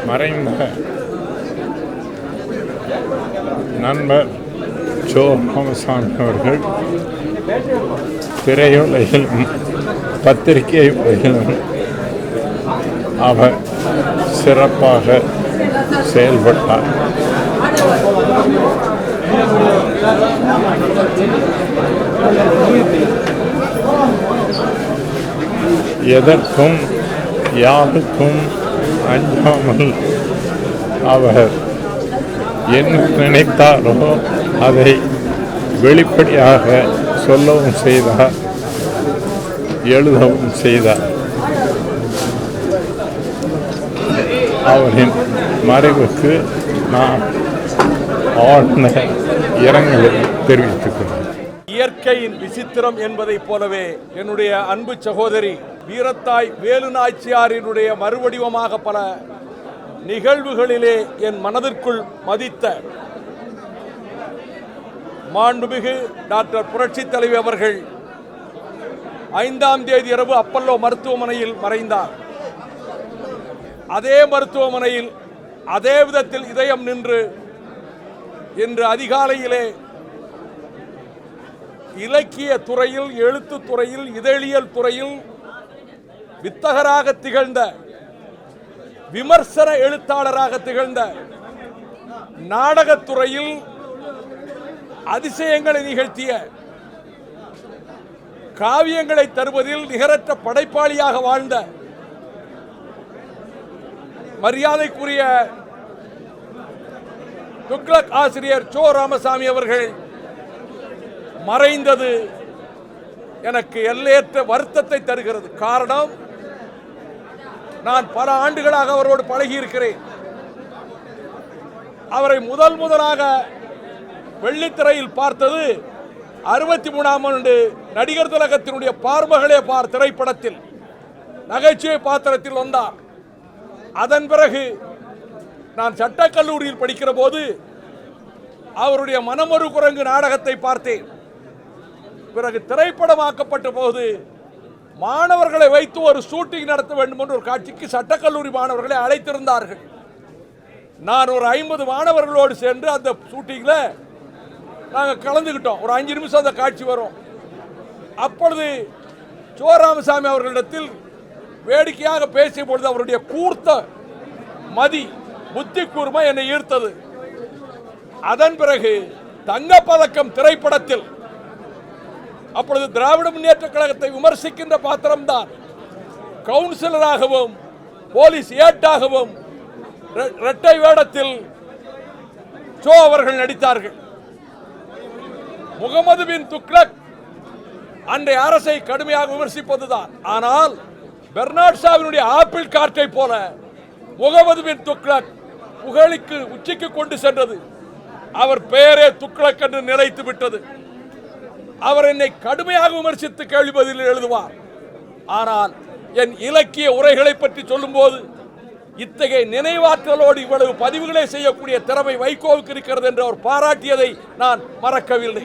மறைந்த நண்பர் சோ ராமசாமி அவர்கள் திரையுலகிலும் பத்திரிகை உலகிலும் அவர் சிறப்பாக செயல்பட்டார். எதற்கும் யாருக்கும் அஞ்சாமல் அவர் என்ன நினைத்தாரோ அதை வெளிப்படையாக சொல்லவும் செய்தார், எழுதவும் செய்தார். அவரின் மறைவுக்கு நான் ஆழ்ந்த இரங்கலை தெரிவித்துக் கொள்கிறேன். இயற்கையின் விசித்திரம் என்பதைப் போலவே என்னுடைய அன்பு சகோதரி வீரத்தாய் வேலு நாச்சியாரினுடைய மறுவடிவமாக பல நிகழ்வுகளிலே என் மனதிற்குள் மதித்த மாண்புமிகு டாக்டர் புரட்சி தலைவி அவர்கள் 5ஆம் தேதி இரவு அப்பல்லோ மருத்துவமனையில் மறைந்தார். அதே மருத்துவமனையில் அதே விதத்தில் இதயம் நின்று இன்று அதிகாலையிலே இலக்கிய துறையில், எழுத்து துறையில், இதழியல் துறையில் வித்தகராக திகழ்ந்த, விமர்சன எழுத்தாளராக திகழ்ந்த, நாடகத்துறையில் அதிசயங்களை நிகழ்த்திய, காவியங்களை தருவதில் நிகரற்ற படைப்பாளியாக வாழ்ந்த மரியாதைக்குரிய துக்ளக் ஆசிரியர் சோ ராமசாமி அவர்கள் மறைந்தது எனக்கு எல்லையற்ற வருத்தத்தை தருகிறது. காரணம், நான் பல ஆண்டுகளாக அவரோடு பழகி இருக்கிறேன். அவரை முதலாக வெள்ளித்திரையில் பார்த்தது 63ஆம் ஆண்டு நடிகர் திலகத்தினுடைய பார்மகளே பார் திரைப்படத்தில் நகைச்சுவை பாத்திரத்தில் வந்தார். அதன் பிறகு நான் சட்டக்கல்லூரியில் படிக்கிற போது அவருடைய மனமொரு குரங்கு நாடகத்தை பார்த்தேன். பிறகு திரைப்படமாக்கப்பட்ட போது மாணவர்களை வைத்து ஒரு ஷூட்டிங் நடத்த வேண்டும் என்ற ஒரு காட்சிக்கு சட்டக்கல்லூரி மாணவர்களை அழைத்திருந்தார்கள். நான் ஒரு 50 மாணவர்களோடு சென்று அந்த ஷூட்டிங்கில் நாங்கள் கலந்துக்கிட்டோம். ஒரு 5 நிமிஷம் அந்த காட்சி வரும். அப்பொழுது சோ ராமசாமி அவர்களிடத்தில் வேடிக்கையாக பேசிய பொழுது அவருடைய கூர்த்த மதி, புத்தி கூர்மை என்னை ஈர்த்தது. அதன் பிறகு தங்கப்பதக்கம் திரைப்படத்தில் அப்பொழுது திராவிட முன்னேற்ற கழகத்தை விமர்சிக்கின்ற பாத்திரம்தான். கவுன்சிலராகவும் போலீஸ் ஏட்டாகவும் இரட்டை வேடத்தில் சோ அவர்கள் நடித்தார்கள். முகமது பின் துக்ளக் அன்றைய அரசை கடுமையாக விமர்சிப்பதுதான். ஆனால் பெர்னாட் ஷாவினுடைய ஆப்பிள் கார்ட்டை போல முகமது பின் துக்ளக் புகழுக்கு உச்சிக்கு கொண்டு சென்றது. அவர் பெயரே துக்ளக் என்று நிலைத்து விட்டது. அவர் என்னை கடுமையாக விமர்சித்து கேள்வி பதிலில் எழுதுவார். ஆனால் என் இலக்கிய உரைகளை பற்றி சொல்லும் போது இத்தகைய நினைவாற்றலோடு இவ்வளவு பதிவுகளை செய்யக்கூடிய திறமை வைகோவுக்கு இருக்கிறது என்று அவர் பாராட்டியதை நான் மறக்கவில்லை.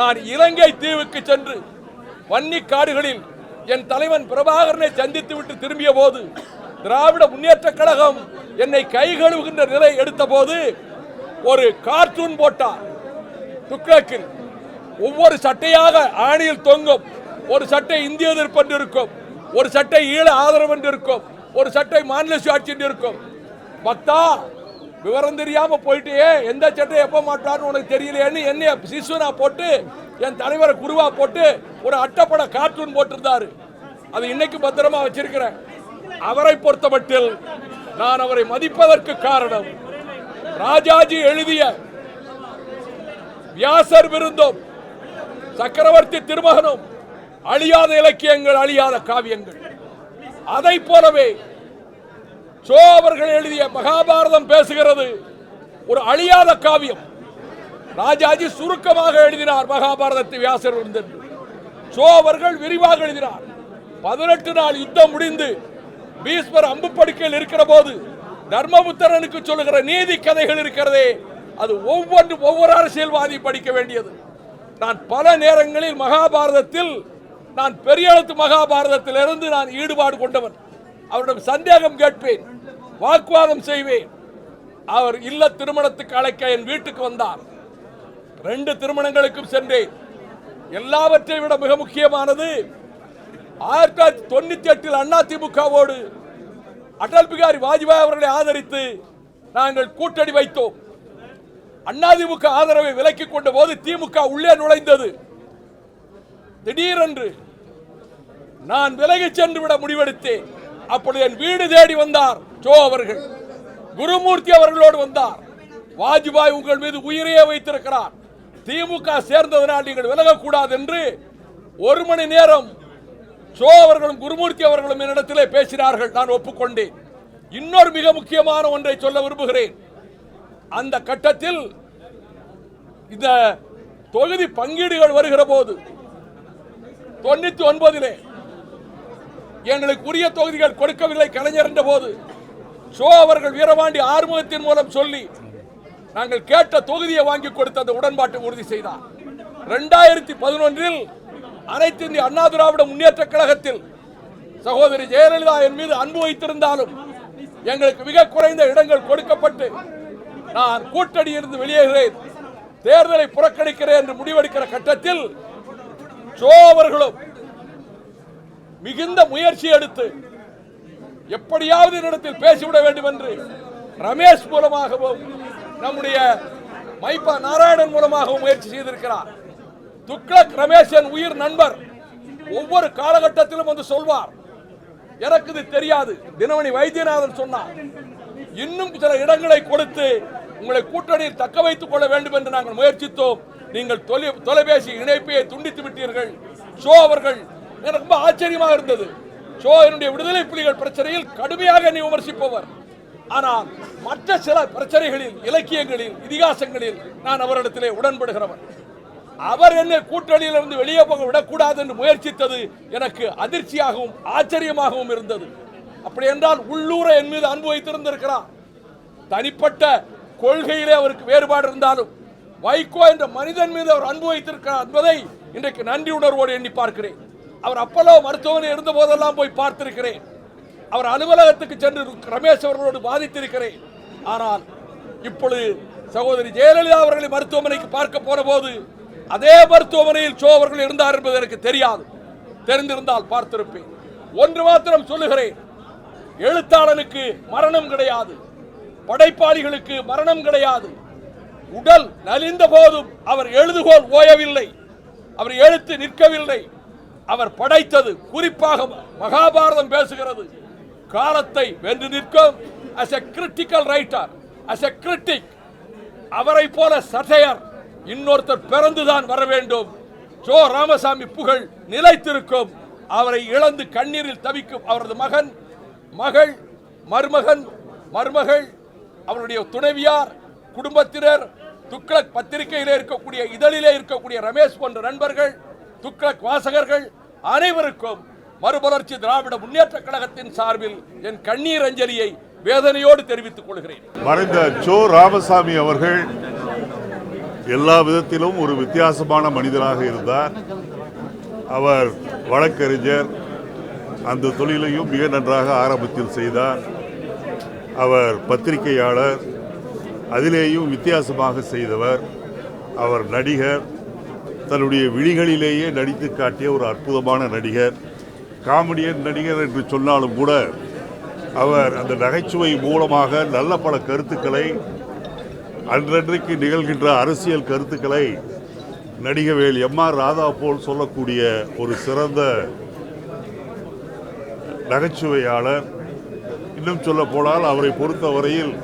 நான் இலங்கை தீவுக்கு சென்று வன்னி காடுகளில் என் தலைவன் பிரபாகரனை சந்தித்து விட்டு திரும்பிய போது திராவிட முன்னேற்ற கழகம் என்னை கைகழுவுகின்ற நிலை எடுத்த போது ஒரு கார்ட்டூன் போட்டார். துக்ளக்கில் ஒவ்வொரு சட்டையாக ஆணியில் தொங்கும். ஒரு சட்டை இந்திய எதிர்ப்பு என்று இருக்கும், ஒரு சட்டை ஈழ ஆதரவு என்று இருக்கும், ஒரு சட்டை மாநில சுயாட்சி என்று இருக்கும். பக்தா, விவரம் தெரியாம போயிட்டு எந்த சட்டை எப்ப மாட்டான்னு உனக்கு தெரியலையேன்னு என்னைய சிசுவனா போட்டு என் தலைவரை குருவா போட்டு ஒரு அட்டப்பட கார்ட்டூன் போட்டிருந்தாரு. அது இன்னைக்கு பத்திரமா வச்சிருக்கிறேன். அவரை பொறுத்தமட்டில் நான் அவரை மதிப்பதற்கு காரணம் ராஜாஜி எழுதிய வியாசர் விருந்தும் சக்கரவர்த்தி திருமகனும் அழியாத இலக்கியங்கள், அழியாத காவியங்கள். அதை போலவே சோ அவர்கள் எழுதிய மகாபாரதம் பேசுகிறது, ஒரு அழியாத காவியம். ராஜாஜி சுருக்கமாக எழுதினார் மகாபாரதத்தை வியாசர் விருந்து. சோ அவர்கள் விரிவாக எழுதினார். 18 நாள் யுத்தம் முடிந்து பீஷ்மர் அம்பு படுக்கையில் இருக்கிற போது தர்மபுத்திரனுக்கு சொல்லுகிற நீதி கதைகள் இருக்கிறதே, அது ஒவ்வொரு அரசியல்வாதி படிக்க வேண்டியது. நான் பல நேரங்களில் மகாபாரதத்தில், நான் பெரிய எழுத்து மகாபாரதத்திலிருந்து நான் ஈடுபாடு கொண்டவன். அவரிடம் சந்தேகம் கேட்பேன். வாக்குவாதம் செய்வேன். அவர் இல்ல திருமணத்துக்கு அழைக்க என் வீட்டுக்கு வந்தார். 2 திருமணங்களுக்கும் சென்றேன். எல்லாவற்றை விட மிக முக்கியமானது 1998 அதிமுகவோடு அடல் பிகாரி வாஜ்பாய் அவர்களை ஆதரித்து நாங்கள் கூட்டணி வைத்தோம். அதிமுக ஆதரவை விலக்கிக் கொண்ட போது திமுக உள்ளே நுழைந்தது. திடீரென்று நான் விலகி சென்று விட முடிவெடுத்தேன். அப்பொழுது என் வீடு தேடி வந்தார் ஜோ அவர்கள். குருமூர்த்தி அவர்களோடு வந்தார். வாஜ்பாய் உங்கள் மீது உயிரையே வைத்திருக்கிறார், திமுக சேர்ந்ததனால் நீங்கள் விலகக்கூடாது என்று 1 மணி நேரம் ஜோ அவர்களும் குருமூர்த்தி அவர்களும் என்னிடத்திலே பேசினார்கள். நான் ஒப்புக்கொண்டேன். இன்னொரு மிக முக்கியமான ஒன்றை சொல்ல விரும்புகிறேன். அந்த கட்டத்தில் இந்த தொகுதி பங்கீடுகள் வருகிற போது 99 எங்களுக்கு உரிய தொகுதிகள் கொடுக்கவில்லை கலைஞர் என்ற போது ஷோ அவர்கள் வீரபாண்டி ஆறுமுகத்தின் மூலம் சொல்லி நாங்கள் கேட்ட தொகுதியை வாங்கி கொடுத்த அந்த உடன்பாட்டை உறுதி செய்தார். 2011 அனைத்து இந்திய அண்ணா திராவிட முன்னேற்ற கழகத்தில் சகோதரி ஜெயலலிதா என் மீது அன்பு வைத்திருந்தாலும் எங்களுக்கு மிக குறைந்த இடங்கள் கொடுக்கப்பட்டு நான் கூட்டணியிலிருந்து வெளியேறுகிறேன், தேர்தலை புறக்கணிக்கிறேன் என்று முடிவெடுக்கிற கட்டத்தில் ஜோ அவர்களும் மிகுந்த முயற்சி எடுத்து எப்படியாவது என்னிடத்தில் பேசிவிட வேண்டும் என்று ரமேஷ் மூலமாகவும் நம்முடைய மைப்பா நாராயணன் மூலமாகவும் முயற்சி செய்திருக்கிறார். துக்ளக் ரமேஷ் என் உயிர் நண்பர். ஒவ்வொரு காலகட்டத்திலும் வந்து சொல்வார், எனக்கு இது தெரியாது. தினமணி வைத்தியநாதன் சொன்னார், இன்னும் சில இடங்களை கொடுத்து உங்களை கூட்டணியில் தக்க வைத்துக் கொள்ள வேண்டும் என்று நாங்கள் முயற்சித்தோம். நீங்கள் தொலைபேசி இணைப்பையை துண்டித்து விட்டீர்கள். ஷோ அவர்கள் எனக்கு ரொம்ப ஆச்சரியமாக இருந்தது. ஷோ என்னுடைய விடுதலை புலிகள் பிரச்சனையில் கடுமையாக என்னை விமர்சிப்பவர். ஆனால் மற்ற சில பிரச்சனைகளில், இலக்கியங்களில், இதிகாசங்களில் நான் அவரிடத்திலே உடன்படுகிறவர். அவர் என்னை கூட்டணியில் இருந்து வெளியே போக விடக்கூடாது என்று முயற்சித்தது எனக்கு அதிர்ச்சியாகவும் ஆச்சரியமாகவும் இருந்தது. அப்படி என்றால் உள்ளூர என் மீது அன்பு வைத்திருந்திருக்கிறார். தனிப்பட்ட கொள்கையிலே அவருக்கு வேறுபாடு இருந்தாலும் வைகோ என்ற மனிதன் மீது அவர் அன்பு வைத்திருக்கிறார் என்பதை இன்றைக்கு நன்றி உணர்வோடு எண்ணி பார்க்கிறேன். அவர் அப்பல்லோ மருத்துவமனை இருந்த போதெல்லாம் போய் பார்த்திருக்கிறேன். அவர் அலுவலகத்துக்கு சென்று ரமேஷ் அவர்களோடு பாதித்திருக்கிறேன். ஆனால் இப்பொழுது சகோதரி ஜெயலலிதா அவர்களை மருத்துவமனைக்கு பார்க்க போன போது அதே மருத்துவமனையில் ஷோ அவர்கள் இருந்தார் என்பது எனக்கு தெரியாது. தெரிந்திருந்தால் பார்த்திருப்பேன். ஒன்று மாத்திரம் சொல்லுகிறேன், எழுத்தாளனுக்கு மரணம் கிடையாது, படைப்பாளிகளுக்கு மரணம் கிடையாது. உடல் நலிந்த போதும் அவர் எழுதுகோல் ஓயவில்லை, அவர் எழுத்து நிற்கவில்லை. அவர் படைத்தது, குறிப்பாக மகாபாரதம் பேசுகிறது, காலத்தை வென்று நிற்கும். as a critical writer, as a critic, அவரை போல சட்டையர் இன்னொருத்தர் பிறந்துதான் வர வேண்டும். ஜோ ராமசாமி புகழ் நிலைத்திருக்கும். அவரை இழந்து கண்ணீரில் தவிக்கும் அவரது மகன், மகள், மருமகள், அவருடைய துணைவியார், குடும்பத்தினர், துக்ளக் பத்திரிகையிலே இருக்கக்கூடிய, இதழிலே இருக்கக்கூடிய ரமேஷ் போன்ற நண்பர்கள், துக்ளக் வாசகர்கள் அனைவருக்கும் மறுமலர்ச்சி திராவிட முன்னேற்ற கழகத்தின் சார்பில் என் கண்ணீர் அஞ்சலியை வேதனையோடு தெரிவித்துக் கொள்கிறேன். மறைந்த ஜோ ராமசாமி அவர்கள் எல்லா விதத்திலும் ஒரு வித்தியாசமான மனிதராக இருந்தார். அவர் வழக்கறிஞர், அந்த தொழிலையும் மிக நன்றாக ஆரம்பத்தில் செய்தார். அவர் பத்திரிகையாளர், அதிலேயும் வித்தியாசமாக செய்தவர். அவர் நடிகர், தன்னுடைய விழிகளிலேயே நடித்து காட்டிய ஒரு அற்புதமான நடிகர். காமெடியன் நடிகர் என்று சொன்னாலும் கூட அவர் அந்த நகைச்சுவை மூலமாக நல்ல பல கருத்துக்களை, அன்றன்றைக்கு நிகழ்கின்ற அரசியல் கருத்துக்களை நடிகவேல் எம்.ஆர். ராதா போல் சொல்லக்கூடிய ஒரு சிறந்த நகைச்சுவையாளர். இன்னும் சொல்ல போனால் அவரை பொறுத்தவரையில்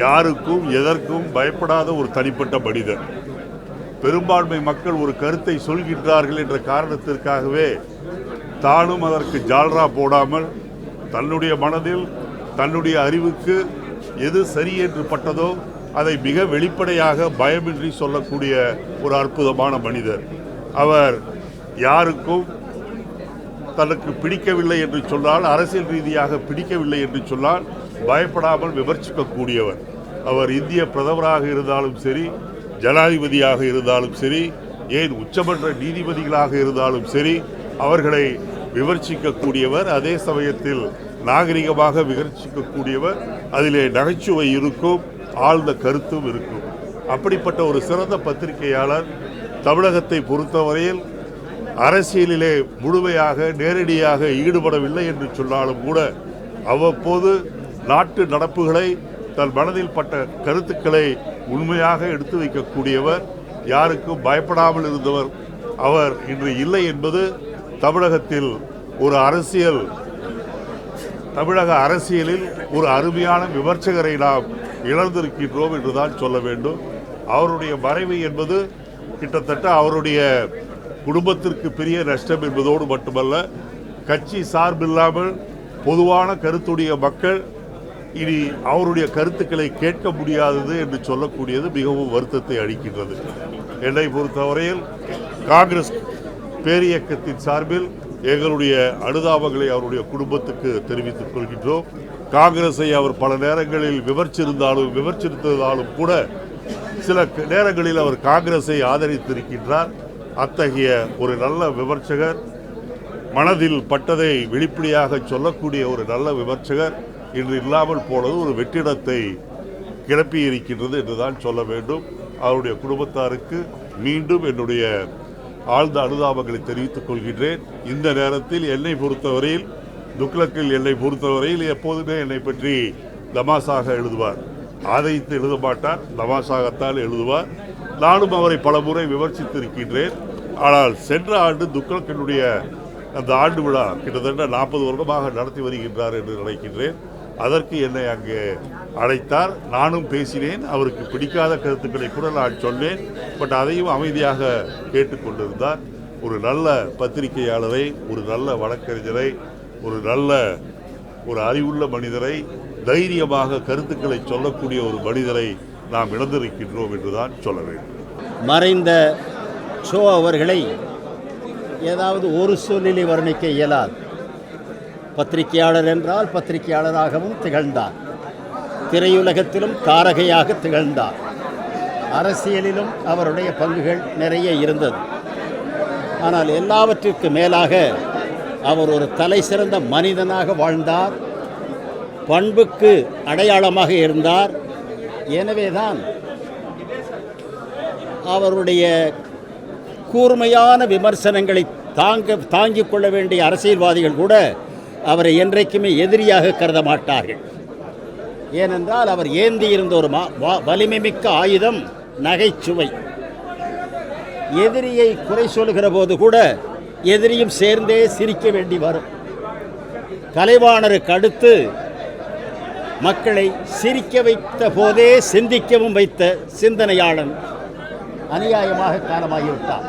யாருக்கும் எதற்கும் பயப்படாத ஒரு தனிப்பட்ட மனிதர். பெரும்பான்மை மக்கள் ஒரு கருத்தை சொல்கின்றார்கள் என்ற காரணத்திற்காகவே தானும் அதற்கு ஜால்ரா போடாமல் தன்னுடைய மனதில், தன்னுடைய அறிவுக்கு எது சரி என்று பட்டதோ அதை மிக வெளிப்படையாக பயமின்றி சொல்லக்கூடிய ஒரு அற்புதமான மனிதர். அவர் யாருக்கும் தனக்கு பிடிக்கவில்லை என்று சொன்னால், அரசியல் ரீதியாக பிடிக்கவில்லை என்று சொன்னால் பயப்படாமல் விமர்சிக்கக்கூடியவர். அவர் இந்திய பிரதமராக இருந்தாலும் சரி, ஜனாதிபதியாக இருந்தாலும் சரி, ஏன் உச்சமன்ற நீதிபதிகளாக இருந்தாலும் சரி, அவர்களை விமர்சிக்கக்கூடியவர். அதே சமயத்தில் நாகரிகமாக விமர்சிக்கக்கூடியவர். அதிலே நகைச்சுவை இருக்கும், ஆழ்ந்த கருத்தும் இருக்கும். அப்படிப்பட்ட ஒரு சிறந்த பத்திரிகையாளர் தமிழகத்தை பொறுத்தவரையில் அரசியலிலே முழுமையாக நேரடியாக ஈடுபடவில்லை என்று சொன்னாலும் கூட அவ்வப்போது நாட்டு நடப்புகளை, தன் மனதில் பட்ட கருத்துக்களை உண்மையாக எடுத்து வைக்கக்கூடியவர், யாருக்கும் பயப்படாமல் இருந்தவர். அவர் இன்று இல்லை என்பது தமிழகத்தில் தமிழக அரசியலில் ஒரு அருமையான விமர்சகரை நாம் இழந்திருக்கின்றோம் என்றுதான் சொல்ல வேண்டும். அவருடைய மறைவு என்பது கிட்டத்தட்ட அவருடைய குடும்பத்திற்கு பெரிய நஷ்டம் என்பதோடு மட்டுமல்ல, கட்சி சார்பில்லாமல் பொதுவான கருத்துடைய மக்கள் இனி அவருடைய கருத்துக்களை கேட்க முடியாதது என்று சொல்லக்கூடியது மிகவும் வருத்தத்தை அளிக்கின்றது. என்னை பொறுத்தவரையில் காங்கிரஸ் பேரியக்கத்தின் சார்பில் எங்களுடைய அனுதாபங்களை அவருடைய குடும்பத்துக்கு தெரிவித்துக் கொள்கின்றோம். காங்கிரஸை அவர் பல நேரங்களில் விமர்சித்ததாலும் கூட சில நேரங்களில் அவர் காங்கிரஸை ஆதரித்திருக்கின்றார். அத்தகைய ஒரு நல்ல விமர்சகர், மனதில் பட்டதை வெளிப்படையாக சொல்லக்கூடிய ஒரு நல்ல விமர்சகர் இன்று இல்லாமல் போனது ஒரு வெற்றிடத்தை கிளப்பி இருக்கின்றது என்றுதான் சொல்ல வேண்டும். அவருடைய குடும்பத்தாருக்கு மீண்டும் என்னுடைய ஆழ்ந்த அனுதாபங்களை தெரிவித்துக் கொள்கின்றேன். இந்த நேரத்தில் என்னை பொறுத்தவரையில், துக்ளக்கில் என்னை பொறுத்தவரையில் எப்போதுமே என்னை பற்றி தமாசாக எழுதுவார், ஆதரித்து எழுத மாட்டார், தமாசாகத்தான் எழுதுவார். நானும் அவரை பல முறை விமர்சித்திருக்கின்றேன். ஆனால் சென்ற ஆண்டு துக்ளக்கினுடைய அந்த ஆண்டு விழா கிட்டத்தட்ட 40 வருடமாக நடத்தி வருகின்றார் என்று நினைக்கின்றேன். அதற்கு என்னை அங்கே அழைத்தார். நானும் பேசினேன். அவருக்கு பிடிக்காத கருத்துக்களை கூட நான் சொன்னேன். பட் அதையும் அமைதியாக கேட்டுக்கொண்டிருந்தார். ஒரு நல்ல பத்திரிகையாளரை, ஒரு நல்ல வழக்கறிஞரை, ஒரு அறிவுள்ள மனிதரை, தைரியமாக கருத்துக்களை சொல்லக்கூடிய ஒரு மனிதரை நாம் இழந்திருக்கின்றோம் என்றுதான் சொல்ல வேண்டும். மறைந்த ஷோ அவர்களை ஏதாவது ஒரு சொல்லிலே வர்ணிக்க இயலாது. பத்திரிகையாளர் என்றால் பத்திரிகையாளராகவும் திகழ்ந்தார். திரையுலகத்திலும் தாரகையாக திகழ்ந்தார். அரசியலிலும் அவருடைய பங்குகள் நிறைய இருந்தது. ஆனால் எல்லாவற்றிற்கு மேலாக அவர் ஒரு தலை சிறந்த மனிதனாக வாழ்ந்தார். பண்புக்கு அடையாளமாக இருந்தார். எனவேதான் அவருடைய கூர்மையான விமர்சனங்களை தாங்கிக் கொள்ள வேண்டிய அரசியல்வாதிகள் கூட அவரை என்றைக்குமே எதிரியாக கருத மாட்டார்கள். ஏனென்றால் அவர் ஏந்தி இருந்த ஒரு வலிமை மிக்க ஆயுதம் நகைச்சுவை. எதிரியை குறை சொல்கிற போது கூட எதிரியும் சேர்ந்தே சிரிக்க வேண்டி வரும். கலைவாணருக்கு அடுத்து மக்களை சிரிக்க வைத்த போதே சிந்திக்கவும் வைத்த சிந்தனையாளன் அநியாயமாக காலமாகிவிட்டார்.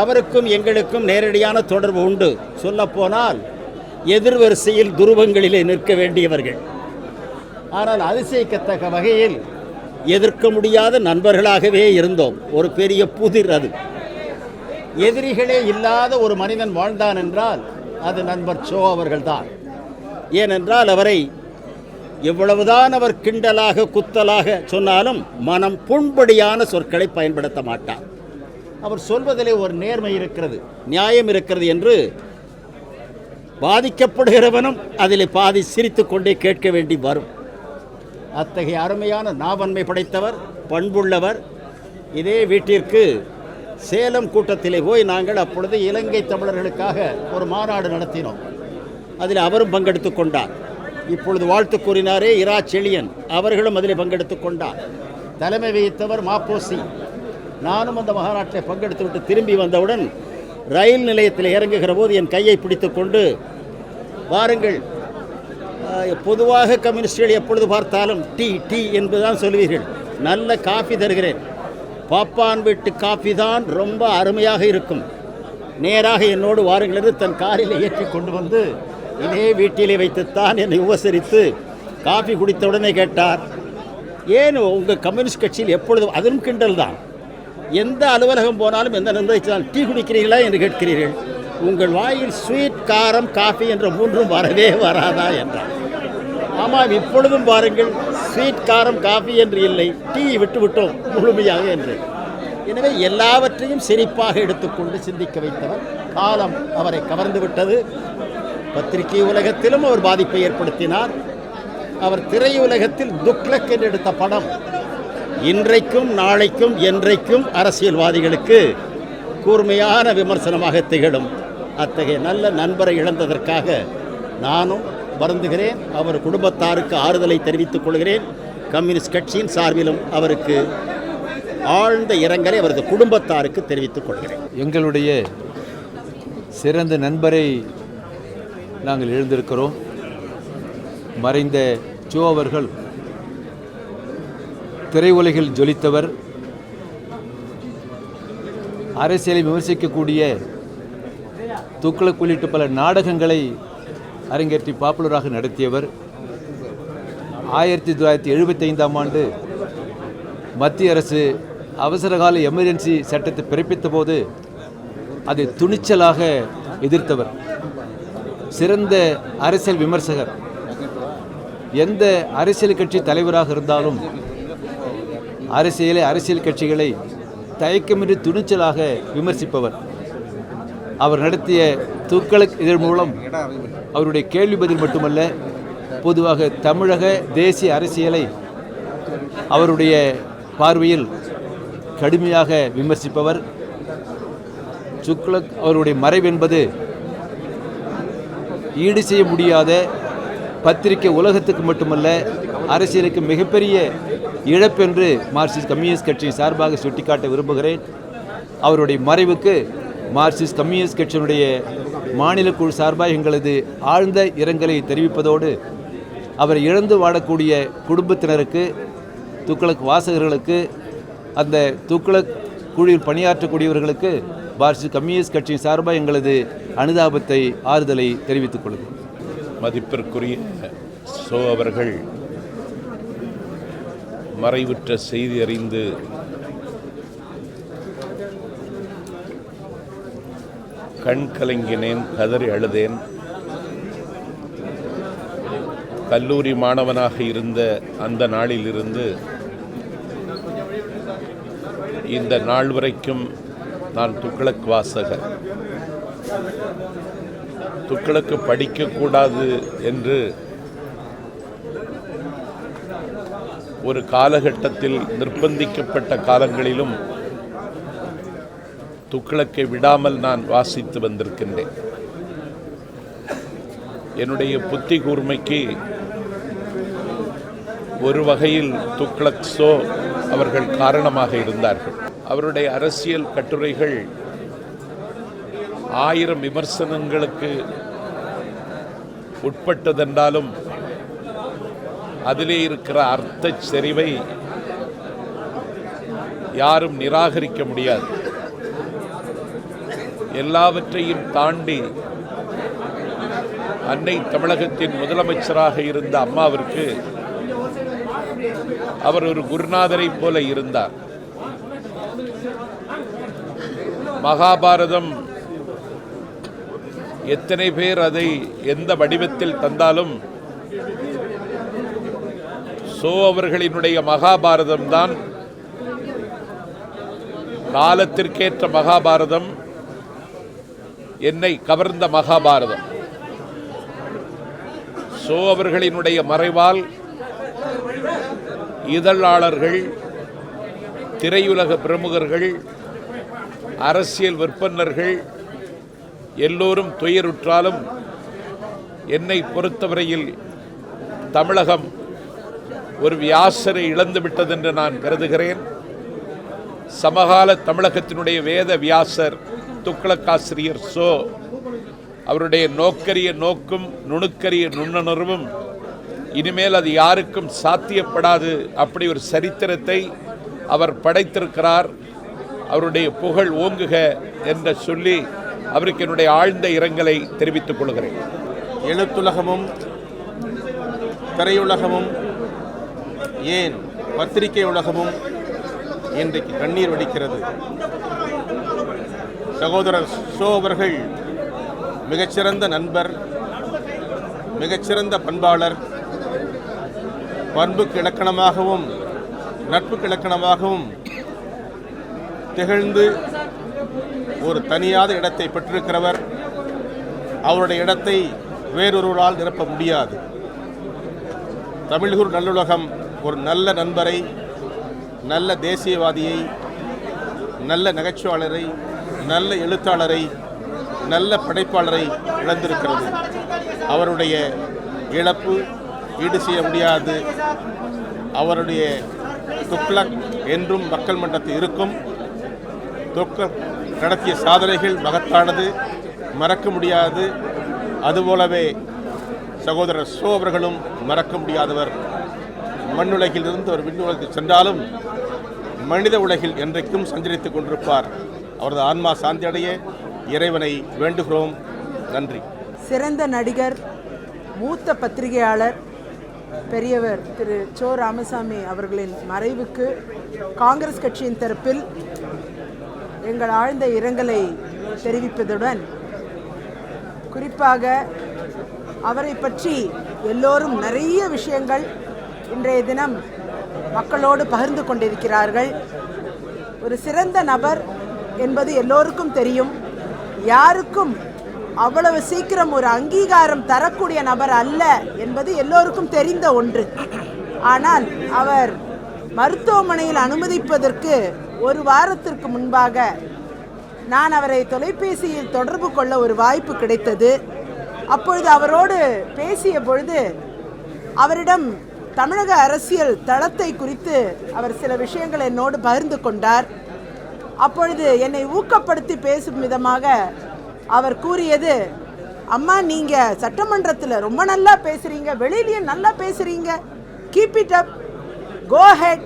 அவருக்கும் எங்களுக்கும் நேரடியான தொடர்பு உண்டு. சொல்லப்போனால் எதிர்வரிசையில் துருவங்களிலே நிற்க வேண்டியவர்கள். ஆனால் அதிசயிக்கத்தக்க வகையில் எதிர்க்க முடியாத நண்பர்களாகவே இருந்தோம். ஒரு பெரிய புதிர் அது. எதிரிகளே இல்லாத ஒரு மனிதன் வாழ்ந்தான் என்றால் அது நண்பர் ஷோ அவர்கள்தான். ஏனென்றால் அவரை எவ்வளவுதான் அவர் கிண்டலாக குத்தலாக சொன்னாலும் மனம் புண்படியான சொற்களை பயன்படுத்த மாட்டார். அவர் சொல்வதிலே ஒரு நேர்மை இருக்கிறது, நியாயம் இருக்கிறது என்று பாதிக்கப்படுகிறவனும் அதில் பாதி சிரித்து கொண்டே கேட்க வேண்டி வரும். அத்தகைய அருமையான நாவன்மை படைத்தவர், பண்புள்ளவர். இதே வீட்டிற்கு சேலம் கூட்டத்திலே போய் நாங்கள் அப்பொழுது இலங்கை தமிழர்களுக்காக ஒரு மாநாடு நடத்தினோம். அதில் அவரும் பங்கெடுத்து கொண்டார். இப்பொழுது வாழ்த்து கூறினாரே இரா செழியன், அவர்களும் அதில் பங்கெடுத்து கொண்டார். தலைமை வகித்தவர் மாப்போசி. நானும் அந்த மாநாட்டை பங்கெடுத்து விட்டு திரும்பி வந்தவுடன் ரயில் நிலையத்தில் இறங்குகிற போது என் கையை பிடித்து கொண்டு, வாருங்கள், பொதுவாக கம்யூனிஸ்டுகள் எப்பொழுது பார்த்தாலும் டீ டீ என்பதுதான் சொல்வீர்கள், நல்ல காஃபி தருகிறேன், பாப்பான் வீட்டு காஃபி தான் ரொம்ப அருமையாக இருக்கும், நேராக என்னோடு வாருங்கள் என்று தன் காரில் ஏற்றி கொண்டு வந்து இதே வீட்டிலே வைத்துத்தான் என்னை உபசரித்து காஃபி குடித்த உடனே கேட்டார், ஏன் உங்கள் கம்யூனிஸ்ட் கட்சியில் எப்பொழுதும், அதிலும் கிண்டல் தான், எந்த அலுவலகம் போனாலும் எந்த நிர்வாகித்தால் டீ குடிக்கிறீர்களா என்று கேட்கிறீர்கள், உங்கள் வாயில் ஸ்வீட் காரம் காஃபி என்ற மூன்றும் வரவே வராதா என்றார். ஆமாம், இப்பொழுதும் பாருங்கள், ஸ்வீட் காரம் காஃபி என்று இல்லை, டீ விட்டுவிட்டோம் முழுமையாக என்று. எனவே எல்லாவற்றையும் சிரிப்பாக எடுத்துக்கொண்டு சிந்திக்க வைத்தவர். காலம் அவரை கவர்ந்து விட்டது. பத்திரிகை உலகத்திலும் அவர் பாதிப்பை ஏற்படுத்தினார். அவர் திரையுலகத்தில் துக்ளக் என்று எடுத்த படம் இன்றைக்கும் நாளைக்கும் என்றைக்கும் அரசியல்வாதிகளுக்கு கூர்மையான விமர்சனமாக திகழும். அத்தகைய நல்ல நண்பரை இழந்ததற்காக நானும் வருந்துகிறேன். அவர் குடும்பத்தாருக்கு ஆறுதலை தெரிவித்துக் கொள்கிறேன். கம்யூனிஸ்ட் கட்சியின் சார்பிலும் அவருக்கு ஆழ்ந்த இரங்கலை அவரது குடும்பத்தாருக்கு தெரிவித்துக் கொள்கிறேன். எங்களுடைய சிறந்த நண்பரை நாங்கள் இழந்திருக்கிறோம். மறைந்த சோ அவர்கள் திரையுலகில் ஜொலித்தவர். அரசியலை விமர்சிக்கக்கூடிய துக்ளக் உள்ளிட்ட பல நாடகங்களை அரங்கேற்றி பாப்புலராக நடத்தியவர். 1975ஆம் ஆண்டு மத்திய அரசு அவசரகால எமர்ஜென்சி சட்டத்தை பிறப்பித்த போது அதை துணிச்சலாக எதிர்த்தவர். சிறந்த அரசியல் விமர்சகர். எந்த அரசியல் கட்சி தலைவராக இருந்தாலும் அரசியல் கட்சிகளை தயக்கமின்றி துணிச்சலாக விமர்சிப்பவர். அவர் நடத்திய துக்ளக் இதழ் மூலம் அவருடைய கேள்வி பதில் மட்டுமல்ல, பொதுவாக தமிழக தேசிய அரசியலை அவருடைய பார்வையில் கடுமையாக விமர்சிப்பவர். துக்ளக் அவருடைய மறைவு என்பது ஈடு செய்ய முடியாத பத்திரிகை உலகத்துக்கு மட்டுமல்ல அரசியலுக்கு மிகப்பெரிய இழப்பு என்று மார்க்சிஸ்ட் கம்யூனிஸ்ட் கட்சி சார்பாக சுட்டிக்காட்ட விரும்புகிறேன். அவருடைய மறைவுக்கு மார்க்சிஸ்ட் கம்யூனிஸ்ட் கட்சியினுடைய மாநில குழு சார்பாக எங்களது ஆழ்ந்த இரங்கலை தெரிவிப்பதோடு அவரை இழந்து வாழக்கூடிய குடும்பத்தினருக்கு, துக்ளக் வாசகர்களுக்கு, அந்த துக்ளக் குழுவில் பணியாற்றக்கூடியவர்களுக்கு மார்க்சிஸ்ட் கம்யூனிஸ்ட் கட்சியின் சார்பாக எங்களது அனுதாபத்தை, ஆறுதலை தெரிவித்துக் கொள்கிறோம். மதிப்பிற்குரிய சோ அவர்கள் மறைவுற்ற செய்தி அறிந்து கண் கலங்கினேன், கதறி அழுதேன். கல்லூரி மாணவனாக இருந்த அந்த நாளிலிருந்து இந்த நாள் வரைக்கும் நான் துக்ளக் வாசகர். துக்ளக்கு படிக்கக்கூடாது என்று ஒரு காலகட்டத்தில் நிர்பந்திக்கப்பட்ட காலங்களிலும் துக்ளக்கை விடாமல் நான் வாசித்து வந்திருக்கின்றேன். என்னுடைய புத்தி கூர்மைக்கு ஒரு வகையில் துக்ளக் சோ அவர்கள் காரணமாக இருந்தார்கள். அவருடைய அரசியல் கட்டுரைகள் 1000 விமர்சனங்களுக்கு உட்பட்டதென்றாலும் அதிலே இருக்கிற அர்த்த செறிவை யாரும் நிராகரிக்க முடியாது. எல்லாவற்றையும் தாண்டி அன்னை தமிழகத்தின் முதலமைச்சராக இருந்த அம்மாவிற்கு அவர் ஒரு குருநாதரை போல இருந்தார். மகாபாரதம் எத்தனை பேர் அதை எந்த வடிவத்தில் தந்தாலும் சோ அவர்களினுடைய மகாபாரதம் தான் காலத்திற்கேற்ற மகாபாரதம், என்னை கவர்ந்த மகாபாரதம். சோ அவர்களினுடைய மறைவால் இதழாளர்கள், திரையுலக பிரமுகர்கள், அரசியல் விற்பனர்கள் எல்லோரும் துயருற்றாலும் என்னை பொறுத்தவரையில் தமிழகம் ஒரு வியாசரை இழந்துவிட்டது என்று நான் கருதுகிறேன். சமகால தமிழகத்தினுடைய வேத வியாசர் துக்ளக்காசிரியர் சோ அவருடைய நோக்கரிய நோக்கும் நுணுக்கரிய நுண்ணுணர்வும் இனிமேல் அது யாருக்கும் சாத்தியப்படாது. அப்படி ஒரு சரித்திரத்தை அவர் படைத்திருக்கிறார். அவருடைய புகழ் ஓங்குக என்று சொல்லி அவருக்கு என்னுடைய ஆழ்ந்த இரங்கலை தெரிவித்துக் கொள்கிறேன். எழுத்துலகமும் திரையுலகமும் ஏன் பத்திரிகை உலகமும் இன்றைக்கு கண்ணீர் வடிக்கிறது. சகோதரர் சோ அவர்கள் மிகச்சிறந்த நண்பர், மிகச்சிறந்த பண்பாளர், பண்புக்கு இலக்கணமாகவும் நட்புக்கு இலக்கணமாகவும் திகழ்ந்து ஒரு தனியாத இடத்தை பெற்றிருக்கிறவர். அவருடைய இடத்தை வேறொருவரால் நிரப்ப முடியாது. தமிழ்குரு நல்லுலகம் ஒரு நல்ல நண்பரை, நல்ல தேசியவாதியை, நல்ல நகைச்சுவாளரை, நல்ல எழுத்தாளரை, நல்ல படைப்பாளரை இழந்திருக்கிறது. அவருடைய இழப்பு ஈடு செய்ய முடியாது. அவருடைய துக்ளக் என்றும் மக்கள் மன்றத்தில் இருக்கும். துக்ளக் நடத்திய சாதனைகள் மகத்தானது, மறக்க முடியாது. அதுபோலவே சகோதரர் ஷோ அவர்களும் மறக்க முடியாதவர். மண்ணுலகில் இருந்து அவர் விண்ணுலகில் சென்றாலும் மனித உலகில் என்றைக்கும் சஞ்சரித்துக் கொண்டிருப்பார். அவரது ஆன்மா சாந்தி அடைய இறைவனை வேண்டுகிறோம். நன்றி. சிறந்த நடிகர், மூத்த பத்திரிகையாளர் பெரியவர் திரு சோ ராமசாமி அவர்களின் மறைவுக்கு காங்கிரஸ் கட்சியின் தரப்பில் எங்கள் ஆழ்ந்த இரங்கலை தெரிவிப்பதுடன், குறிப்பாக அவரை பற்றி எல்லோரும் நிறைய விஷயங்கள் இன்றைய தினம் மக்களோடு பகிர்ந்து கொண்டிருக்கிறார்கள். ஒரு சிறந்த நபர் என்பது எல்லோருக்கும் தெரியும். யாருக்கும் அவ்வளவு சீக்கிரம் ஒரு அங்கீகாரம் தரக்கூடிய நபர் அல்ல என்பது எல்லோருக்கும் தெரிந்த ஒன்று. ஆனால் அவர் மருத்துவமனையில் அனுமதிப்பதற்கு ஒரு வாரத்திற்கு முன்பாக நான் அவரை தொலைபேசியில் தொடர்பு கொள்ள ஒரு வாய்ப்பு கிடைத்தது. அப்பொழுது அவரோடு பேசிய பொழுது அவரிடம் தமிழக அரசியல் தளத்தை குறித்து அவர் சில விஷயங்கள் என்னோடு பகிர்ந்து கொண்டார். அப்பொழுது என்னை ஊக்கப்படுத்தி பேசும் விதமாக அவர் கூறியது, அம்மா நீங்கள் சட்டமன்றத்தில் ரொம்ப நல்லா பேசுகிறீங்க, வெளியிலேயும் நல்லா பேசுகிறீங்க, keep it up, go ahead,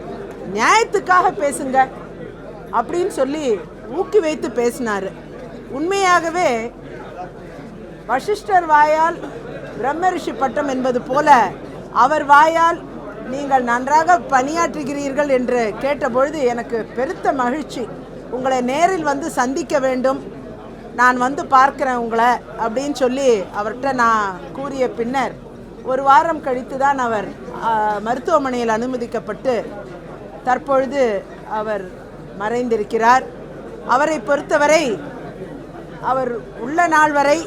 நியாயத்துக்காக பேசுங்க அப்படின்னு சொல்லி ஊக்கி வைத்து பேசினார். உண்மையாகவே வசிஷ்டர் வாயால் பிரம்மரிஷி பட்டம் என்பது போல அவர் வாயால் நீங்கள் நன்றாக பணியாற்றுகிறீர்கள் என்று கேட்டபொழுது எனக்கு பெருத்த மகிழ்ச்சி. உங்களை நேரில் வந்து சந்திக்க வேண்டும், நான் வந்து பார்க்குறேன் உங்களை அப்படின்னு சொல்லி அவர்கிட்ட நான் கூறிய பின்னர் ஒரு வாரம் கழித்து தான் அவர் மருத்துவமனையில் அனுமதிக்கப்பட்டு தற்பொழுது அவர் மறைந்திருக்கிறார். அவரை பொறுத்தவரை அவர் உள்ள நாள் வரை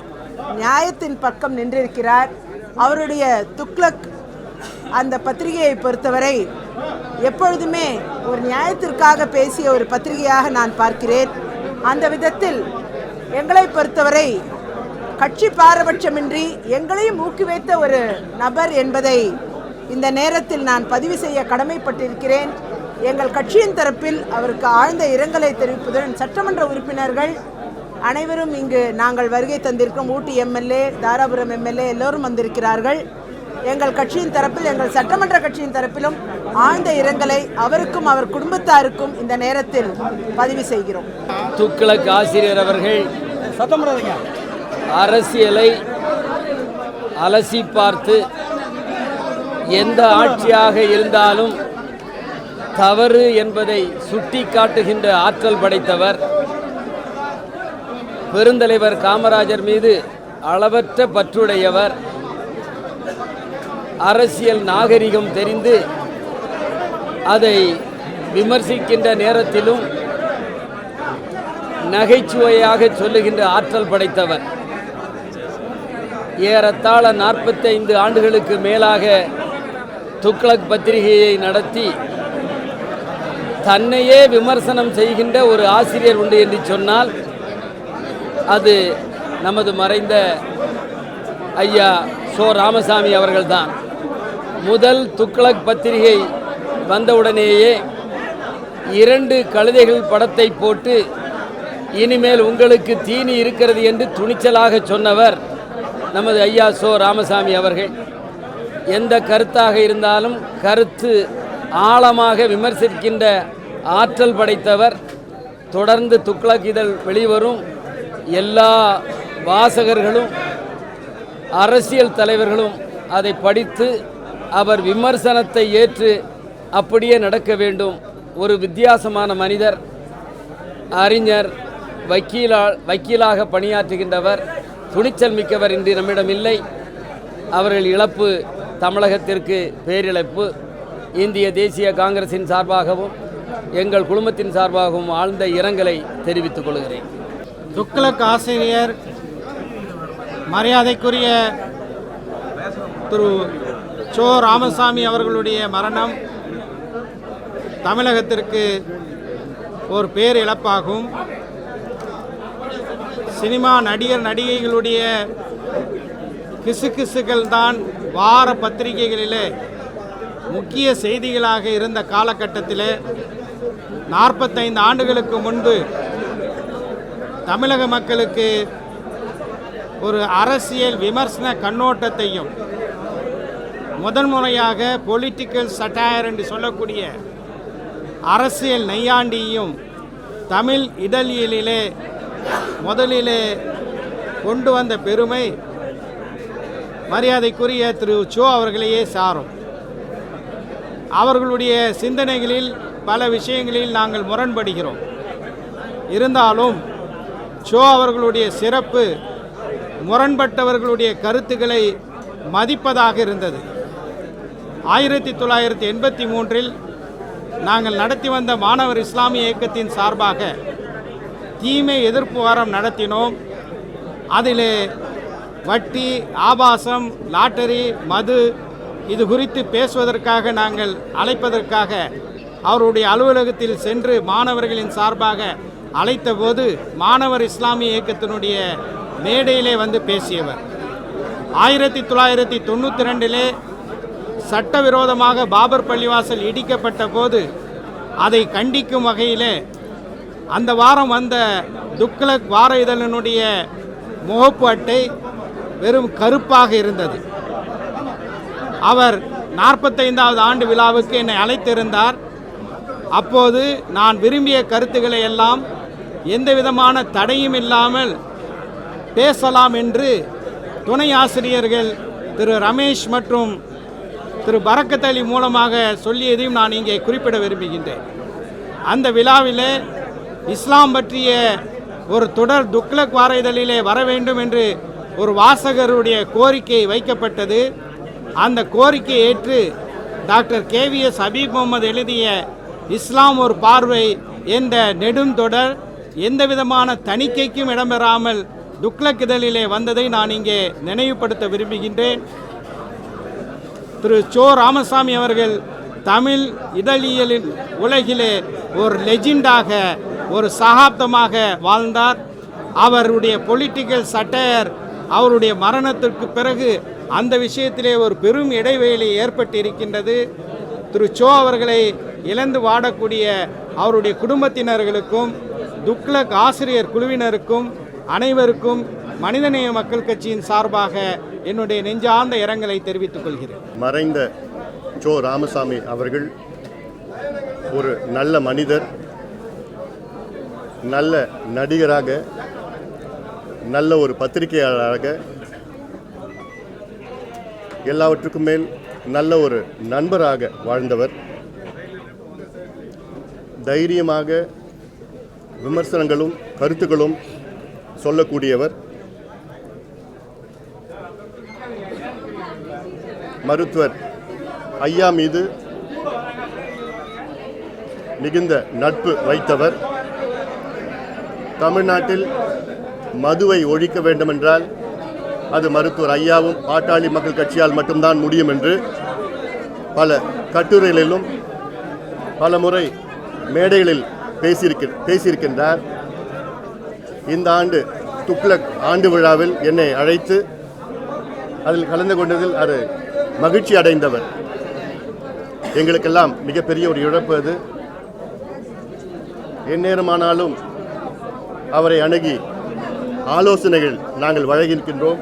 நியாயத்தின் பக்கம் நின்றிருக்கிறார். அவருடைய துக்ளக் அந்த பத்திரிகையை பொறுத்தவரை எப்பொழுதுமே ஒரு நியாயத்திற்காக பேசிய ஒரு பத்திரிகையாக நான் பார்க்கிறேன். அந்த விதத்தில் எங்களை பொறுத்தவரை கட்சி பாரபட்சமின்றி எங்களையும் ஊக்குவித்த ஒரு நபர் என்பதை இந்த நேரத்தில் நான் பதிவு செய்ய கடமைப்பட்டிருக்கிறேன். எங்கள் கட்சியின் தரப்பில் அவருக்கு ஆழ்ந்த இரங்கலை தெரிவிப்பதுடன் சட்டமன்ற உறுப்பினர்கள் அனைவரும் இங்கு நாங்கள் வருகை தந்திருக்கிறோம். ஊட்டி எம்எல்ஏ, தாராபுரம் எம்எல்ஏ எல்லோரும் வந்திருக்கிறார்கள். எங்கள் கட்சியின் தரப்பில், எங்கள் சட்டமன்ற கட்சியின் தரப்பிலும் ஆழ்ந்த இரங்கலை அவருக்கும் அவர் குடும்பத்தாருக்கும் இந்த நேரத்தில் பதிவு செய்கிறோம். துக்ளக் ஆசிரியர் அவர்கள் அரசியலை அலசி பார்த்து எந்த ஆட்சியாக இருந்தாலும் தவறு என்பதை சுட்டி காட்டுகின்ற ஆற்றல் படைத்தவர். பெருந்தலைவர் காமராஜர் மீது அளவற்ற பற்றுடையவர். அரசியல் நாகரிகம் தெரிந்து அதை விமர்சிக்கின்ற நேரத்திலும் நகைச்சுவையாக சொல்லுகின்ற ஆற்றல் படைத்தவர். ஏறத்தாழ 45 ஆண்டுகளுக்கு மேலாக துக்ளக் பத்திரிகையை நடத்தி தன்னையே விமர்சனம் செய்கின்ற ஒரு ஆசிரியர் உண்டு என்று சொன்னால் அது நமது மறைந்த ஐயா சோ ராமசாமி அவர்கள்தான். முதல் துக்ளக் பத்திரிகை வந்தவுடனேயே 2 கழுதைகள் படத்தை போட்டு இனிமேல் உங்களுக்கு தீனி இருக்கிறது என்று துணிச்சலாக சொன்னவர் நமது ஐயா சோ ராமசாமி அவர்கள். எந்த கருத்தாக இருந்தாலும் கருத்து ஆழமாக விமர்சிக்கின்ற ஆற்றல் படைத்தவர். தொடர்ந்து துக்ளக் இதழ் வெளிவரும் எல்லா வாசகர்களும் அரசியல் தலைவர்களும் அதை படித்து அவர் விமர்சனத்தை ஏற்று அப்படியே நடக்க வேண்டும். ஒரு வித்தியாசமான மனிதர், அறிஞர், வக்கீலாக பணியாற்றுகின்றவர், துணிச்சல் மிக்கவர் இன்று நம்மிடம் இல்லை. அவர்கள் இழப்பு தமிழகத்திற்கு பேரிழப்பு. இந்திய தேசிய காங்கிரசின் சார்பாகவும் எங்கள் குழுமத்தின் சார்பாகவும் ஆழ்ந்த இரங்கலை தெரிவித்துக் கொள்கிறேன். துக்ளக் ஆசிரியர், மரியாதைக்குரிய திரு சோ ராமசாமி அவர்களுடைய மரணம் தமிழகத்திற்கு ஒரு பேர் இழப்பாகும். சினிமா நடிகர் நடிகைகளுடைய கிசுகிசுகள் தான் வார பத்திரிகைகளிலே முக்கிய செய்திகளாக இருந்த காலகட்டத்தில் 45 ஆண்டுகளுக்கு முன்பு தமிழக மக்களுக்கு ஒரு அரசியல் விமர்சன கண்ணோட்டத்தையும் முதன்முறையாக பொலிட்டிக்கல் சட்டையர் என்று சொல்லக்கூடிய அரசியல் நையாண்டியையும் தமிழ் இதழியலிலே முதலிலே கொண்டு வந்த பெருமை மரியாதைக்குரிய திரு சோ அவர்களையே சாரும். அவர்களுடைய சிந்தனைகளில் பல விஷயங்களில் நாங்கள் முரண்படுகிறோம். இருந்தாலும் சோ அவர்களுடைய சிறப்பு முரண்பட்டவர்களுடைய கருத்துக்களை மதிப்பதாக இருந்தது. 1983 நாங்கள் நடத்தி வந்த மாணவர் இஸ்லாமிய இயக்கத்தின் சார்பாக தீமை எதிர்ப்பு வாரம் நடத்தினோம். அதில் வட்டி, ஆபாசம், லாட்டரி, மது இது குறித்து பேசுவதற்காக நாங்கள் அழைப்பதற்காக அவருடைய அலுவலகத்தில் சென்று மாணவர்களின் சார்பாக அழைத்த போது மாணவர் இஸ்லாமிய இயக்கத்தினுடைய மேடையிலே வந்து பேசியவர். 1992 சட்டவிரோதமாக பாபர் பள்ளிவாசல் இடிக்கப்பட்ட போது அதை கண்டிக்கும் வகையிலே அந்த வாரம் வந்த துக்ளக் வார இதழினுடைய முகப்பு அட்டை வெறும் கருப்பாக இருந்தது. அவர் 45வது ஆண்டு விழாவுக்கு என்னை அழைத்திருந்தார். அப்போது நான் விரும்பிய கருத்துக்களை எல்லாம் எந்த விதமான தடையும் இல்லாமல் பேசலாம் என்று துணை ஆசிரியர்கள் திரு ரமேஷ் மற்றும் திரு பரக்கத் அலி மூலமாக சொல்லியதையும் நான் இங்கே குறிப்பிட விரும்புகின்றேன். அந்த விழாவிலே இஸ்லாம் பற்றிய ஒரு தொடர் துக்ளக் வார இதழிலே வர வேண்டும் என்று ஒரு வாசகருடைய கோரிக்கை வைக்கப்பட்டது. அந்த கோரிக்கையை ஏற்று டாக்டர் KVS ஹபீப் முகமது எழுதிய இஸ்லாம் ஒரு பார்வை என்ற நெடுந்தொடர் எந்த விதமான தணிக்கைக்கும் இடம்பெறாமல் துக்ளக் இதழிலே வந்ததை நான் இங்கே நினைவுபடுத்த விரும்புகின்றேன். திரு சோ ராமசாமி அவர்கள் தமிழ் இதழியலின் உலகிலே ஒரு லெஜெண்டாக, ஒரு சகாப்தமாக வாழ்ந்தார். அவருடைய பொலிட்டிக்கல் சட்டையர் அவருடைய மரணத்திற்கு பிறகு அந்த விஷயத்திலே ஒரு பெரும் இடைவெளி ஏற்பட்டு இருக்கின்றது. திரு சோ அவர்களை இழந்து வாடக்கூடிய அவருடைய குடும்பத்தினர்களுக்கும் துக்ளக் ஆசிரியர் குழுவினருக்கும் அனைவருக்கும் மனிதநேய மக்கள் கட்சியின் சார்பாக என்னுடைய நெஞ்சார்ந்த இரங்கலை தெரிவித்துக் கொள்கிறேன். மறைந்த சோ ராமசாமி அவர்கள் ஒரு நல்ல மனிதர், நல்ல நடிகராக, நல்ல ஒரு பத்திரிகையாளராக, எல்லாவற்றுக்கும் மேல் நல்ல ஒரு நண்பராக வாழ்ந்தவர். தைரியமாக விமர்சனங்களும் கருத்துக்களும் சொல்லக்கூடியவர். மருத்துவர் ஐயா மீது மிகுந்த நட்பு வைத்தவர். தமிழ்நாட்டில் மதுவை ஒழிக்க வேண்டுமென்றால் அது மருத்துவர் ஐயாவும் பாட்டாளி மக்கள் கட்சியால் மட்டும்தான் முடியும் என்று பல கட்டுரைகளிலும் பல முறை மேடைகளில் பேசியிருக்கின்றார். இந்த ஆண்டு துக்ளக் ஆண்டு விழாவில் என்னை அழைத்து அதில் கலந்து கொண்டதில் அது மகிழ்ச்சி அடைந்தவர். எங்களுக்கெல்லாம் மிகப்பெரிய ஒரு இழப்பு அது. எந்நேரமானாலும் அவரை அணுகி ஆலோசனைகள் நாங்கள் வழங்கியிருக்கின்றோம்.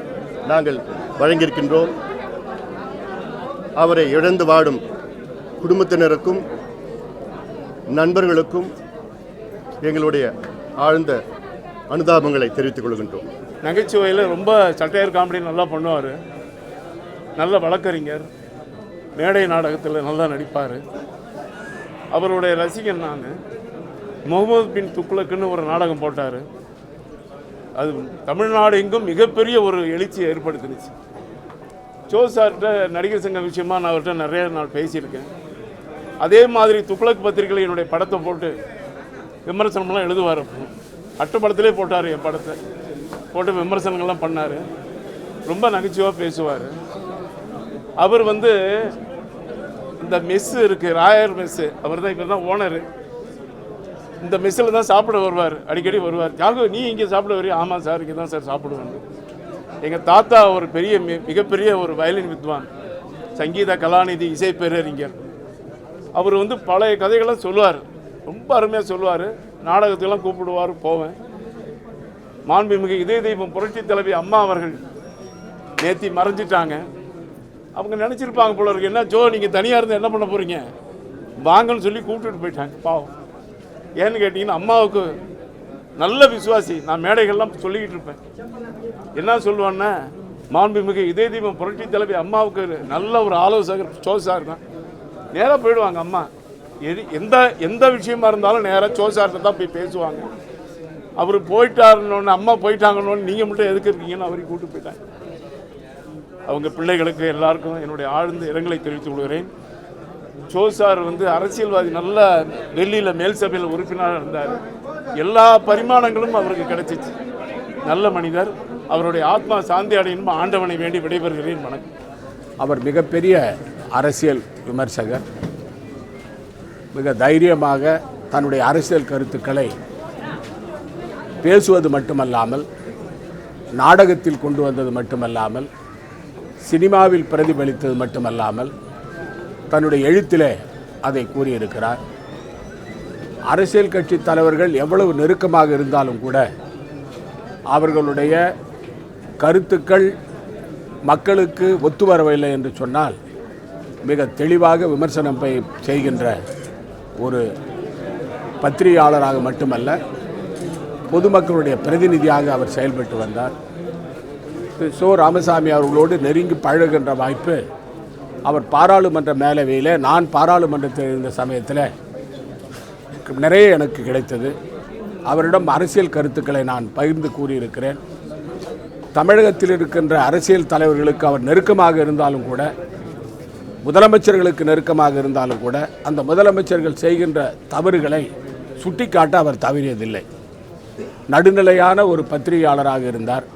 அவரை இழந்து வாடும் குடும்பத்தினருக்கும் நண்பர்களுக்கும் எங்களுடைய ஆழ்ந்த அனுதாபங்களை தெரிவித்துக் கொள்கின்றோம். நகைச்சுவையில் ரொம்ப சட்டையர் காமெடி நல்லா பண்ணுவார். நல்ல வழக்கறிஞர், மேடை நாடகத்தில் நல்லா நடிப்பார். அவருடைய ரசிகன் நான். முகமது பின் துக்ளக்குன்னு ஒரு நாடகம் போட்டார். அது தமிழ்நாடு எங்கும் மிகப்பெரிய ஒரு எழுச்சியை ஏற்படுத்தினுச்சு. சோ சார்கிட்ட நடிகர் சங்கம் விஷயமாக நான் அவர்கிட்ட நிறைய நாள் பேசியிருக்கேன். அதே மாதிரி துக்ளக் பத்திரிகையில் என்னுடைய படத்தை போட்டு விமர்சனம்லாம் எழுதுவார். அட்டப்படத்திலே போட்டார், என் படத்தை போட்டு விமர்சனங்கள்லாம் பண்ணார். ரொம்ப நகைச்சுவாக பேசுவார். அவர் வந்து இந்த மெஸ்ஸு இருக்குது, ராயர் மெஸ்ஸு, அவர் தான் இப்போ தான் ஓனரு. இந்த மெஸ்ஸில் தான் சாப்பிட வருவார், அடிக்கடி வருவார். யாருக்கும் நீ இங்கே சாப்பிட வரையும்? ஆமாம் சார், இங்கே தான் சார் சாப்பிடுவேன். எங்கள் தாத்தா ஒரு பெரிய மிகப்பெரிய ஒரு வயலின் வித்வான், சங்கீத கலாநிதி, இசை பேரறிஞர். அவர் வந்து பழைய கதைகள்லாம் சொல்லுவார், ரொம்ப அருமையாக சொல்லுவார். நாடகத்துக்கெல்லாம் கூப்பிடுவார், போவேன். மாண்புமிகு இதய தெய்வம் புரட்சி தலைவி அம்மா அவர்கள் நேத்தி மறைஞ்சிட்டாங்க. அவங்க நினச்சிருப்பாங்க போல இருக்கு, என்ன ஜோ நீங்கள் தனியாக இருந்து என்ன பண்ண போகிறீங்க, வாங்கன்னு சொல்லி கூப்பிட்டுட்டு போயிட்டாங்க. பாவம். ஏன்னு கேட்டிங்கன்னா அம்மாவுக்கு நல்ல விசுவாசி. நான் மேடைகள்லாம் சொல்லிக்கிட்டு இருப்பேன். என்ன சொல்லுவான்னா, மாண்புமிகு இதய தெய்வம் புரட்சி தலைவி அம்மாவுக்கு நல்ல ஒரு ஆலோசகர் சோசார் தான். நேராக போயிடுவாங்க அம்மா. எந்த விஷயமா இருந்தாலும் நேராக சோசார்கிட்ட தான் போய் பேசுவாங்க. அவர் போயிட்டாருன்னு, அம்மா போயிட்டாங்கன்னு நீங்கள் மட்டும் எதுக்கு இருக்கீங்கன்னு அவரையும் கூப்பிட்டு போயிட்டாங்க. அவங்க பிள்ளைகளுக்கு எல்லாருக்கும் என்னுடைய ஆழ்ந்த இரங்கலை தெரிவித்துக் கொள்கிறேன். சோசார் வந்து அரசியல்வாதி, நல்ல டெல்லியில் மேல் சபையில் உறுப்பினராக இருந்தார். எல்லா பரிமாணங்களும் அவருக்கு கிடைச்சிச்சு. நல்ல மனிதர். அவருடைய ஆத்மா சாந்தி அடையணும் ஆண்டவனை வேண்டி விடைபெறுகிறேன். வணக்கம். அவர் மிகப்பெரிய அரசியல் விமர்சகர். மிக தைரியமாக தன்னுடைய அரசியல் கருத்துக்களை பேசுவது மட்டுமல்லாமல், நாடகத்தில் கொண்டு வந்தது மட்டுமல்லாமல், சினிமாவில் பிரதிபலித்தது மட்டுமல்லாமல், தன்னுடைய எழுத்திலே அதை கூறியிருக்கிறார். அரசியல் கட்சி தலைவர்கள் எவ்வளவு நெருக்கமாக இருந்தாலும் கூட அவர்களுடைய கருத்துக்கள் மக்களுக்கு ஒத்து வரவில்லை என்று சொன்னால் மிக தெளிவாக விமர்சனம் செய்கின்ற ஒரு பத்திரிகையாளராக மட்டுமல்ல, பொதுமக்களுடைய பிரதிநிதியாக அவர் செயல்பட்டு வந்தார். சோ ராமசாமி அவர்களோடு நெருங்கி பழகுகின்ற வாய்ப்பு அவர் பாராளுமன்ற மேலவையில், நான் பாராளுமன்றத்தில் இருந்த சமயத்தில் நிறைய எனக்கு கிடைத்தது. அவரிடம் அரசியல் கருத்துக்களை நான் பகிர்ந்து கூறியிருக்கிறேன். தமிழகத்தில் இருக்கின்ற அரசியல் தலைவர்களுக்கு அவர் நெருக்கமாக இருந்தாலும் கூட, முதலமைச்சர்களுக்கு நெருக்கமாக இருந்தாலும் கூட, அந்த முதலமைச்சர்கள் செய்கின்ற தவறுகளை சுட்டிக்காட்ட அவர் தவறியதில்லை. நடுநிலையான ஒரு பத்திரிகையாளராக இருந்தார்.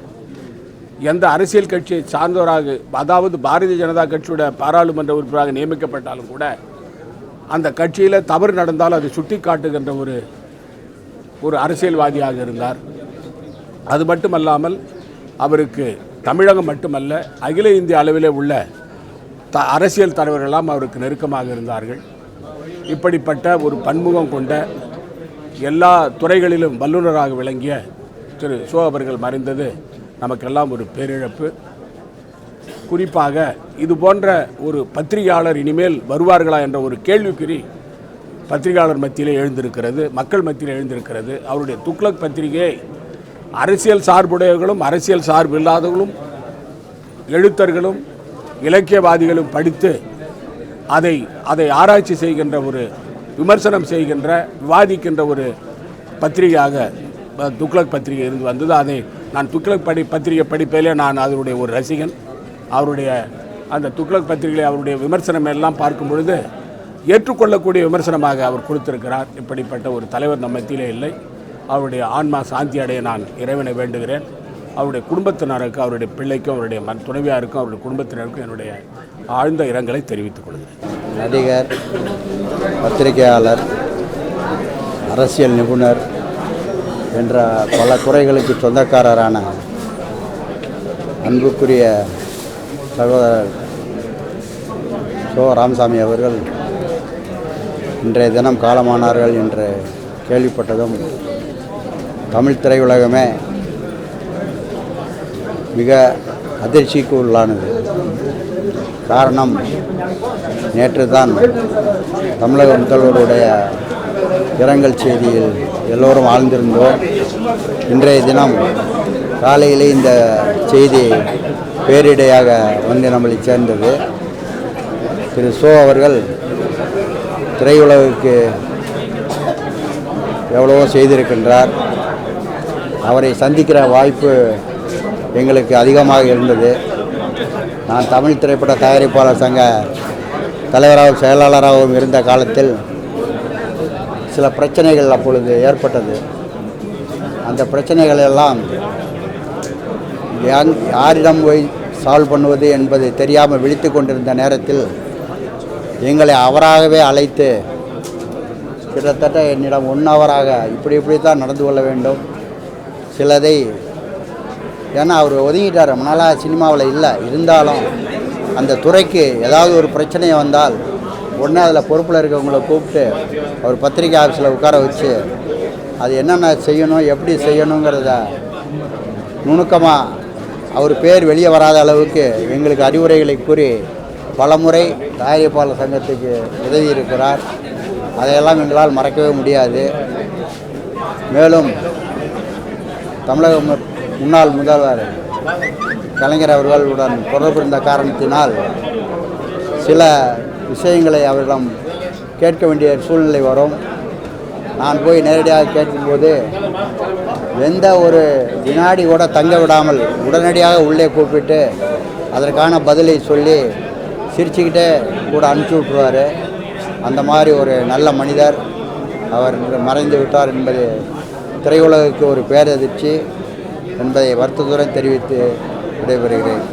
எந்த அரசியல் கட்சியை சார்ந்தவராக, அதாவது பாரதிய ஜனதா கட்சியோட பாராளுமன்ற உறுப்பினராக நியமிக்கப்பட்டாலும் கூட அந்த கட்சியில் தவறு நடந்தால் அதை சுட்டி காட்டுகின்ற ஒரு அரசியல்வாதியாக இருந்தார். அது மட்டுமல்லாமல் அவருக்கு தமிழகம் மட்டுமல்ல, அகில இந்திய அளவிலே உள்ள அரசியல் தலைவர்களெல்லாம் அவருக்கு நெருக்கமாக இருந்தார்கள். இப்படிப்பட்ட ஒரு பன்முகம் கொண்ட, எல்லா துறைகளிலும் வல்லுநராக விளங்கிய திரு சோ அவர்கள் மறைந்தது நமக்கெல்லாம் ஒரு பேரிழப்பு. குறிப்பாக இது போன்ற ஒரு பத்திரிகையாளர் இனிமேல் வருவார்களா என்ற ஒரு கேள்விக்குறி பத்திரிகையாளர் மத்தியிலே எழுந்திருக்கிறது, மக்கள் மத்தியில் எழுந்திருக்கிறது. அவருடைய துக்ளக் பத்திரிகை அரசியல் சார்புடையவர்களும் அரசியல் சார்பு இல்லாதவர்களும் எழுத்தர்களும் இலக்கியவாதிகளும் படித்து அதை ஆராய்ச்சி செய்கின்ற, ஒரு விமர்சனம் செய்கின்ற, விவாதிக்கின்ற ஒரு பத்திரிகையாக துக்ளக் பத்திரிகை இருந்து வந்தது. அதை நான் துக்ளக் பத்திரிகை படிப்பதிலே நான் அதனுடைய ஒரு ரசிகன். அவருடைய அந்த துக்ளக் பத்திரிகை, அவருடைய விமர்சனம் எல்லாம் பார்க்கும் பொழுது ஏற்றுக்கொள்ளக்கூடிய விமர்சனமாக அவர் கொடுத்திருக்கிறார். இப்படிப்பட்ட ஒரு தலைவர் நம்ம மத்தியிலே இல்லை. அவருடைய ஆன்மா சாந்தி அடைய நான் இறைவனை வேண்டுகிறேன். அவருடைய குடும்பத்தினருக்கு, அவருடைய பிள்ளைக்கும், அவருடைய துணைவியாருக்கும், அவருடைய குடும்பத்தினருக்கும் என்னுடைய ஆழ்ந்த இரங்கலை தெரிவித்துக் கொள்கிறேன். நடிகர், பத்திரிகையாளர், அரசியல் நிபுணர் என்ற பல துறைகளுக்கு சொந்தக்காரரான அன்புக்குரிய சகோதரர் சோ ராமசாமி அவர்கள் இன்றைய தினம் காலமானார்கள் என்று கேள்விப்பட்டதும் தமிழ் திரையுலகமே மிக அதிர்ச்சிக்கு உள்ளானது. காரணம், நேற்று தான் தமிழக முதல்வருடைய இரங்கல் செய்தியில் எல்லோரும் ஆழ்ந்திருந்தோம். இன்றைய தினம் காலையிலே இந்த செய்தி பேரிடையாக வந்து நம்மளை சேர்ந்தது. திரு சோ அவர்கள் திரையுலகுக்கு எவ்வளவோ செய்திருக்கின்றார். அவரை சந்திக்கிற வாய்ப்பு எங்களுக்கு அதிகமாக இருந்தது. நான் தமிழ் திரைப்பட தயாரிப்பாளர் சங்க தலைவராகவும் செயலாளராகவும் இருந்த காலத்தில் சில பிரச்சனைகள் அப்பொழுது ஏற்பட்டது. அந்த பிரச்சனைகளெல்லாம் யாரிடம் போய் சால்வ் பண்ணுவது என்பது தெரியாமல் விழித்து கொண்டிருந்த நேரத்தில் எங்களை அவராகவே அழைத்து கிட்டத்தட்ட என்னிடம் 1 ஹவராக இப்படி தான் நடந்து கொள்ள வேண்டும் சிலதை, ஏன்னா அவர் ஒதுங்கிட்டார், நம்மளால் சினிமாவில் இல்லை, இருந்தாலும் அந்த துறைக்கு ஏதாவது ஒரு பிரச்சனை வந்தால் உடனே அதில் பொறுப்பில் இருக்கவங்கள கூப்பிட்டு அவர் பத்திரிகை ஆஃபீஸில் உட்கார வச்சு அது என்னென்ன செய்யணும் எப்படி செய்யணுங்கிறத நுணுக்கமாக அவர் பேர் வெளியே வராத அளவுக்கு எங்களுக்கு அறிவுரைகளை கூறி பலமுறை தயாரிப்பாளர் சங்கத்துக்கு உதவி இருக்கிறார். அதையெல்லாம் எங்களால் மறக்கவே முடியாது. மேலும் தமிழக முன்னாள் முதல்வர் கலைஞர் அவர்களுடன் தொடர்பு இருந்த காரணத்தினால் சில விஷயங்களை அவரிடம் கேட்க வேண்டிய சூழ்நிலை வரும். நான் போய் நேரடியாக கேட்கும்போது எந்த ஒரு வினாடி கூட தங்க விடாமல் உடனடியாக உள்ளே கூப்பிட்டு அதற்கான பதிலை சொல்லி சிரிச்சுக்கிட்டே கூட அனுப்பிச்சி விட்ருவார். அந்த மாதிரி ஒரு நல்ல மனிதர். அவர் மறைந்து விட்டார் என்பது திரையுலகுக்கு ஒரு பேரதிர்ச்சி என்பதை வருத்தத்துடன் தெரிவித்து விடைபெறுகிறேன்.